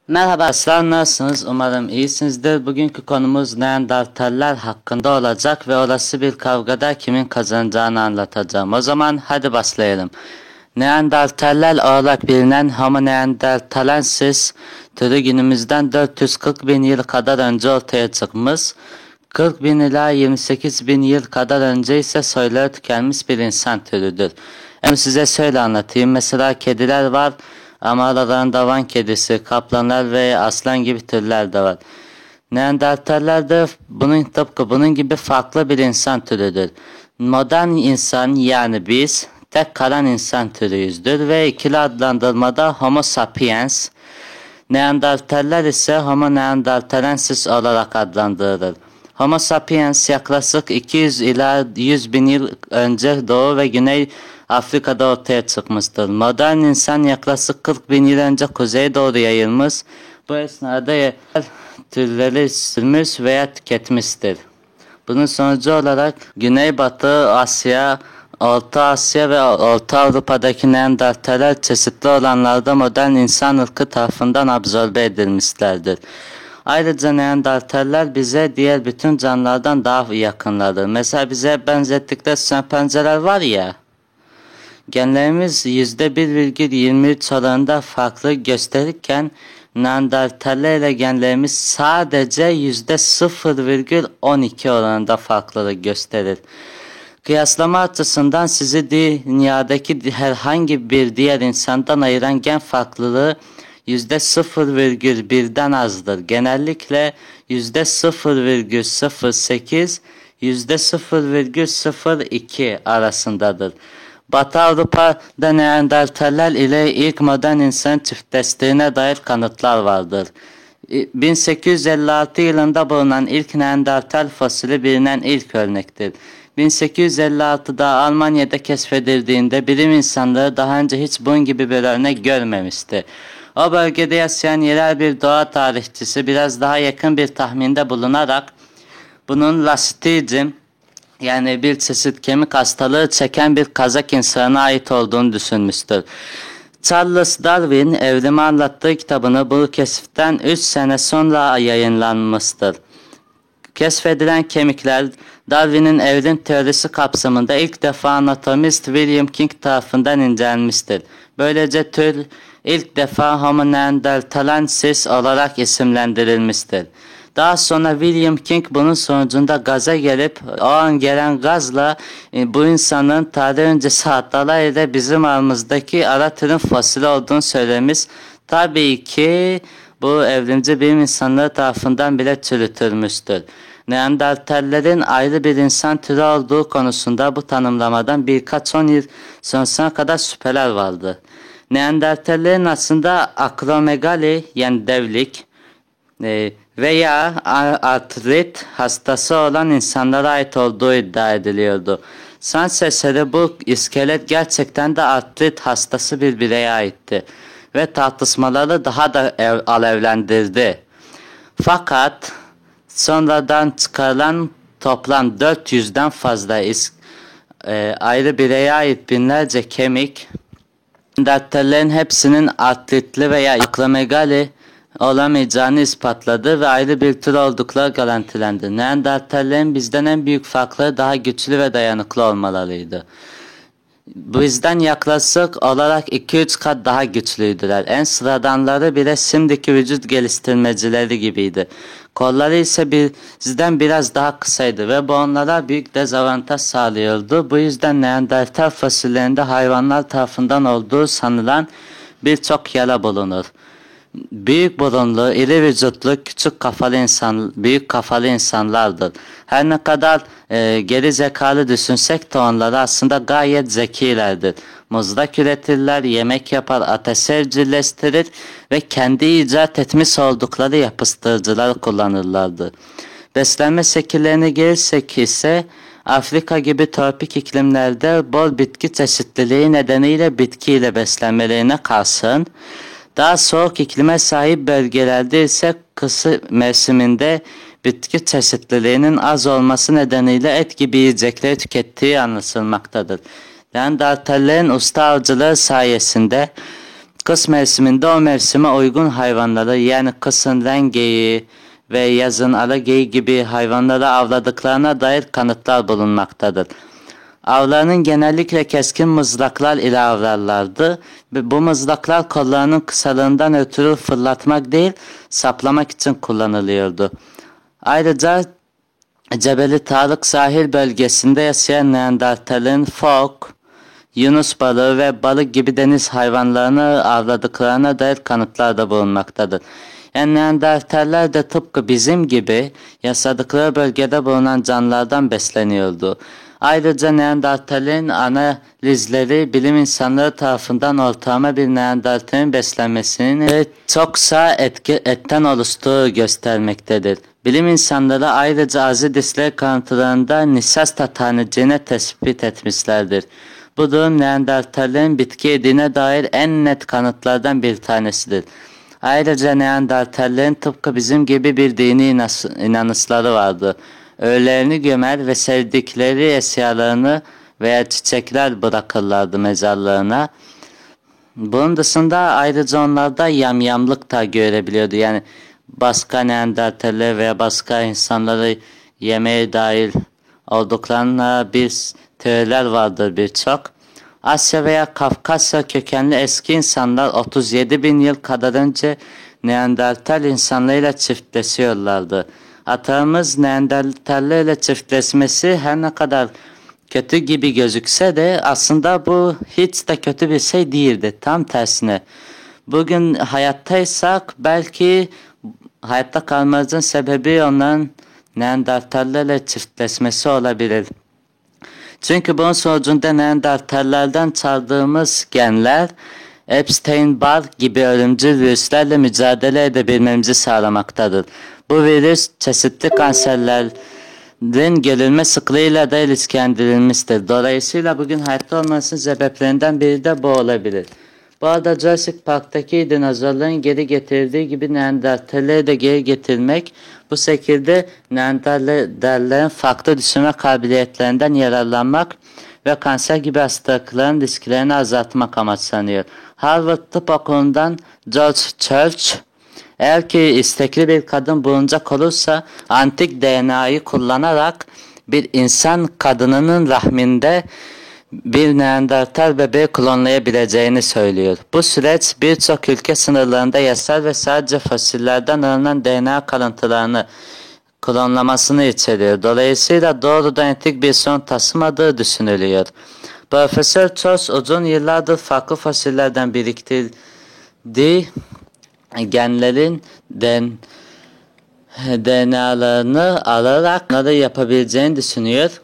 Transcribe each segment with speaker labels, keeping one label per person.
Speaker 1: Merhaba arkadaşlar, nasılsınız? Umarım iyisinizdir. Bugünkü konumuz Neandertaller hakkında olacak ve olası bir kavgada kimin kazanacağını anlatacağım. O zaman hadi başlayalım. Neandertaller olarak bilinen Homo neanderthalensis türü günümüzden 440 bin yıl kadar önce ortaya çıkmış. 40 bin ila 28 bin yıl kadar önce ise soyları tükenmiş bir insan türüdür. Size şöyle anlatayım. Mesela kediler var. Ama aralarında Van kedisi, kaplanlar ve aslan gibi türler de var. Neandertaller de tıpkı bunun gibi farklı bir insan türüdür. Modern insan yani biz tek kalan insan türüyüzdür ve ikili adlandırmada Homo sapiens, Neandertaller ise Homo neanderthalensis olarak adlandırılır. Homo sapiens yaklaşık 200 ila 100 bin yıl önce Doğu ve Güney Afrika'da ortaya çıkmıştır. Modern insan yaklaşık 40 bin yıl önce kuzeye doğru yayılmış. Bu esnada yer türleri sürmüş veya tüketmiştir. Bunun sonucu olarak Güneybatı Asya, Orta Asya ve Orta Avrupa'daki Neandertaller çeşitli olanlarda modern insan ırkı tarafından absorbe edilmişlerdir. Ayrıca Neandertaller bize diğer bütün canlılardan daha yakınlardır. Mesela bize benzettikleri şempanzeler var ya, genlerimiz %1,23 oranında farklı gösterirken Neandertaller ile genlerimiz sadece %0,12 oranında farklılık gösterir. Kıyaslama açısından sizi dünyadaki herhangi bir diğer insandan ayıran gen farklılığı %0,1'den azdır. Genellikle %0,08, %0,02 arasındadır. Batı Avrupa'da Neandertaller ile ilk modern insan çiftleştiğine dair kanıtlar vardır. 1856 yılında bulunan ilk Neandertal fosili bilinen ilk örnektir. 1856'da Almanya'da keşfedildiğinde bilim insanları daha önce hiç bunun gibi bir örnek görmemişti. O bölgede yaşayan yerel bir doğa tarihçisi biraz daha yakın bir tahminde bulunarak bunun lasitizm yani bir çeşit kemik hastalığı çeken bir Kazak insanına ait olduğunu düşünmüştür. Charles Darwin evrimi anlattığı kitabını bu keşiften 3 sene sonra yayınlanmıştır. Keşfedilen kemikler Darwin'in evrim teorisi kapsamında ilk defa anatomist William King tarafından incelenmiştir. Böylece tür ilk defa Homo neanderthalensis olarak isimlendirilmiştir. Daha sonra William King bunun sonucunda gaza gelip o an gelen gazla bu insanın tarih öncesi hatalar ile bizim aramızdaki ara türün fosili olduğunu söylemiş. Tabii ki bu evrimci bilim insanları tarafından bile çürütülmüştür. Neandertallerin ayrı bir insan türü olduğu konusunda bu tanımlamadan birkaç 10 yıl sonrasına kadar şüpheler vardı. Neandertallerin aslında akromegali yani devlik veya artrit hastası olan insanlara ait olduğu iddia ediliyordu. Sans eseri bu iskelet gerçekten de artrit hastası bir bireye aitti ve tartışmaları daha da alevlendirdi. Fakat sonradan çıkarılan toplam 400'den fazla ayrı bireye ait binlerce kemik Neandertallerin hepsinin artritli veya akromegali olamayacağını ispatladı ve ayrı bir tür oldukları garantilendi. Neandertallerin bizden en büyük farkları daha güçlü ve dayanıklı olmalarıydı. Bizden yaklaşık olarak 2-3 kat daha güçlüydüler. En sıradanları bile şimdiki vücut geliştirmecileri gibiydi. Kolları ise bizden biraz daha kısaydı ve bu onlara büyük dezavantaj sağlıyordu. Bu yüzden Neandertal fosillerinde hayvanlar tarafından olduğu sanılan birçok yara bulunur. Büyük burunlu, iri vücutlu, büyük kafalı insanlardır. Her ne kadar geri zekalı düşünsek de onları aslında gayet zekilerdir. Mızrak üretirler, yemek yapar, ateş evcilleştirir ve kendi icat etmiş oldukları yapıştırıcılar kullanırlardı. Beslenme şekillerine gelirsek ise Afrika gibi tropik iklimlerde bol bitki çeşitliliği nedeniyle bitkiyle beslenmelerine karşın daha soğuk iklime sahip bölgelerde ise kış mevsiminde bitki çeşitliliğinin az olması nedeniyle et gibi yiyecekleri tükettiği anlaşılmaktadır. Neandertallerin usta avcıları sayesinde Kış mevsiminde o mevsime uygun hayvanları, yani kışın rengeyi ve yazın alageyi gibi hayvanları avladıklarına dair kanıtlar bulunmaktadır. Avlarının genellikle keskin mızraklar ile avlarlardı ve bu mızraklar kollarının kısalığından ötürü fırlatmak değil, saplamak için kullanılıyordu. Ayrıca Cebeli Tarık sahil bölgesinde yaşayan Neandertal'in fok, yunus balığı ve balık gibi deniz hayvanlarını avladıklarına dair kanıtlar da bulunmaktadır. Yani Neandertaller de tıpkı bizim gibi yaşadıkları bölgede bulunan canlılardan besleniyordu. Ayrıca Neandertal'in analizleri bilim insanları tarafından ortalama bir Neandertal'in beslenmesinin ve çoksa etten oluştuğu göstermektedir. Bilim insanları ayrıca Azidisler kanıtlarında nişasta tanecini tespit etmişlerdir. Bu durum Neandertal'in bitki yediğine dair en net kanıtlardan bir tanesidir. Ayrıca Neandertallerin tıpkı bizim gibi bir dini inanışları vardı. Ölülerini gömer ve sevdikleri eşyalarını veya çiçekler bırakırlardı mezarlarına. Bunun dışında ayrıca onlarda yamyamlık da görebiliyordu. Yani başka Neandertaller veya başka insanları yemeye dair olduklarına bir teoriler vardır birçok. Asya veya Kafkasya kökenli eski insanlar 37 bin yıl kadar önce Neandertal insanlarıyla çiftleşiyorlardı. Atalarımız Neandertallerle çiftleşmesi her ne kadar kötü gibi gözükse de aslında bu hiç de kötü bir şey değildi. Tam tersine. Bugün hayattaysak belki hayatta kalmamızın sebebi onların Neandertallerle çiftleşmesi olabilir. Çünkü bunun sonucunda Neandertallerden çaldığımız genler Epstein-Barr gibi ölümcül virüslerle mücadele edebilmemizi sağlamaktadır. Bu virüs çeşitli kanserlerin görülme sıklığıyla da ilişkilendirilmiştir. Dolayısıyla bugün hayatta olmasının sebeplerinden biri de bu olabilir. Bu arada Jurassic Park'taki dinozorların geri getirdiği gibi Neandertalleri de geri getirmek, bu şekilde Neandertallerin farklı düşünme kabiliyetlerinden yararlanmak ve kanser gibi hastalıkların risklerini azaltmak amaçlanıyor. Harvard Tıp Okulu'ndan George Church, eğer ki istekli bir kadın bulunacak olursa antik DNA'yı kullanarak bir insan kadınının rahminde bir Neandertal bebeği klonlayabileceğini söylüyor. Bu süreç birçok ülke sınırlarında yasal ve sadece fosillerden alınan DNA kalıntılarını klonlamasını içeriyor. Dolayısıyla doğrudan etik bir sorun taşımadığı düşünülüyor. Profesör Church uzun yıllardır farklı fosillerden biriktirdiği genlerin DNA'larını alarak bunları yapabileceğini düşünüyor.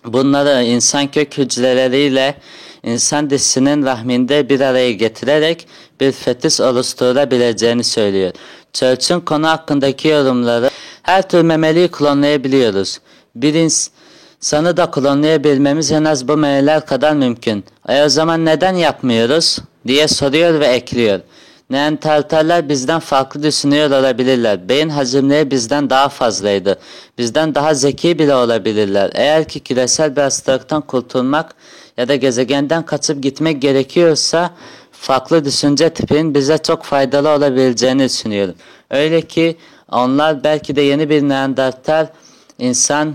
Speaker 1: Bunları insan kök hücreleriyle insan dişinin rahminde bir araya getirerek bir fetis oluşturabileceğini söylüyor. Church'un konu hakkındaki yorumları, her tür memeliyi klonlayabiliyoruz. Bir insanı da klonlayabilmemiz en az bu memeliler kadar mümkün. O zaman neden yapmıyoruz diye soruyor ve ekliyor. Neandertaller bizden farklı düşünüyor olabilirler. Beyin hacimleri bizden daha fazlaydı. Bizden daha zeki bile olabilirler. Eğer ki küresel bir hastalıktan kurtulmak ya da gezegenden kaçıp gitmek gerekiyorsa farklı düşünce tipinin bize çok faydalı olabileceğini düşünüyorum. Öyle ki onlar belki de yeni bir Neandertal insan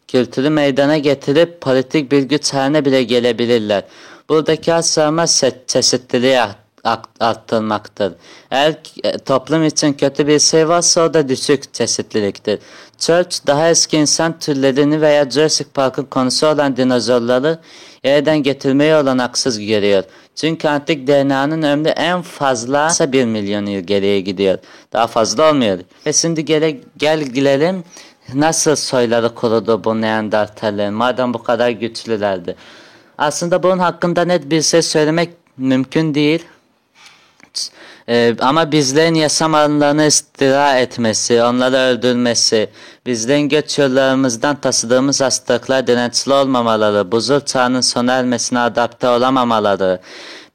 Speaker 1: kültürü meydana getirip politik bir güç haline bile gelebilirler. Buradaki asılma çeşitliliği arttırmaktır. Eğer toplum için kötü bir şey varsa o da düşük çeşitliliktir. Church daha eski insan türlerini veya Jurassic Park'ın konusu olan dinozorları yerden getirmeyi olanaksız görüyor. Çünkü antik DNA'nın ömrü en fazla 1 milyon yıl geriye gidiyor. Daha fazla olmuyor. Ve şimdi gel gelelim nasıl soyları kurudu bu Neandertallerin madem bu kadar güçlülerdi. Aslında bunun hakkında net bir şey söylemek mümkün değil. Ama bizlerin yaşam alanlarını istila etmesi, onları öldürmesi, bizlerin göç yollarımızdan taşıdığımız hastalıklar dirençli olmamaları, buzul çağının sona ermesine adapte olamamaları,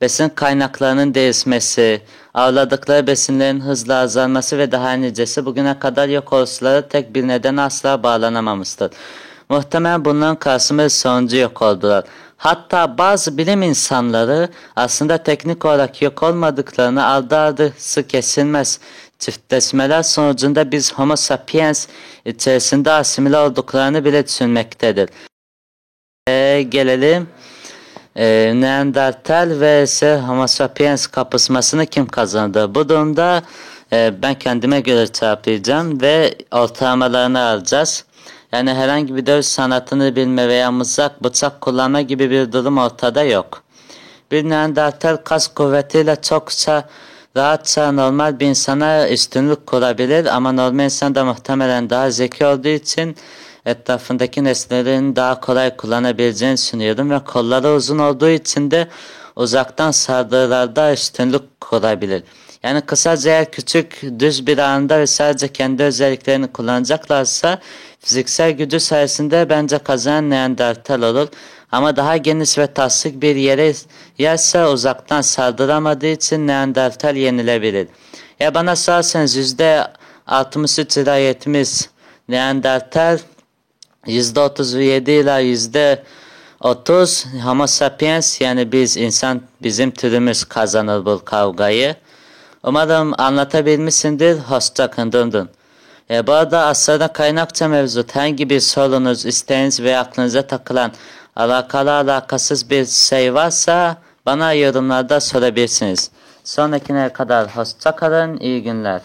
Speaker 1: besin kaynaklarının değişmesi, avladıkları besinlerin hızla azalması ve daha nicesi bugüne kadar yok oluşları tek bir nedene asla bağlanamamıştır. Muhtemelen bunların karşısında sonucu yok oldular. Hatta bazı bilim insanları aslında teknik olarak yok olmadıklarını, ardı kesilmez çiftleşmeler sonucunda biz Homo sapiens içerisinde asimile olduklarını bile düşünmektedir. Gelelim Neandertal vs Homo sapiens kapışmasını kim kazandı? Bu durumda ben kendime göre çarpacağım ve ortalamalarını alacağız. Yani herhangi bir dövüş sanatını bilme veya mızrak, bıçak kullanma gibi bir durum ortada yok. Bir Neandertal kas kuvvetiyle çokça rahatça normal bir insana üstünlük kurabilir ama normal insan da muhtemelen daha zeki olduğu için etrafındaki nesnelerin daha kolay kullanabileceğini düşünüyorum ve kolları uzun olduğu için de uzaktan saldırılarda üstünlük kurabilir. Yani kısaca eğer küçük düz bir alanda ve sadece kendi özelliklerini kullanacaklarsa fiziksel gücü sayesinde bence kazanan Neandertal olur. Ama daha geniş ve taslık bir yere yerse uzaktan saldıramadığı için Neandertal yenilebilir. Ya bana sorarsanız %63 ila 70 Neandertal, %37 ila %30 Homo sapiens yani bizim türümüz kazanır bu kavgayı. Umarım anlatabilmişsindir. Hoşça kalın. Bu arada aslında kaynakça mevcut herhangi bir sorunuz, isteğiniz ve aklınıza takılan alakasız bir şey varsa bana yorumlarda sorabilirsiniz. Sonrakine kadar hoşça kalın, iyi günler.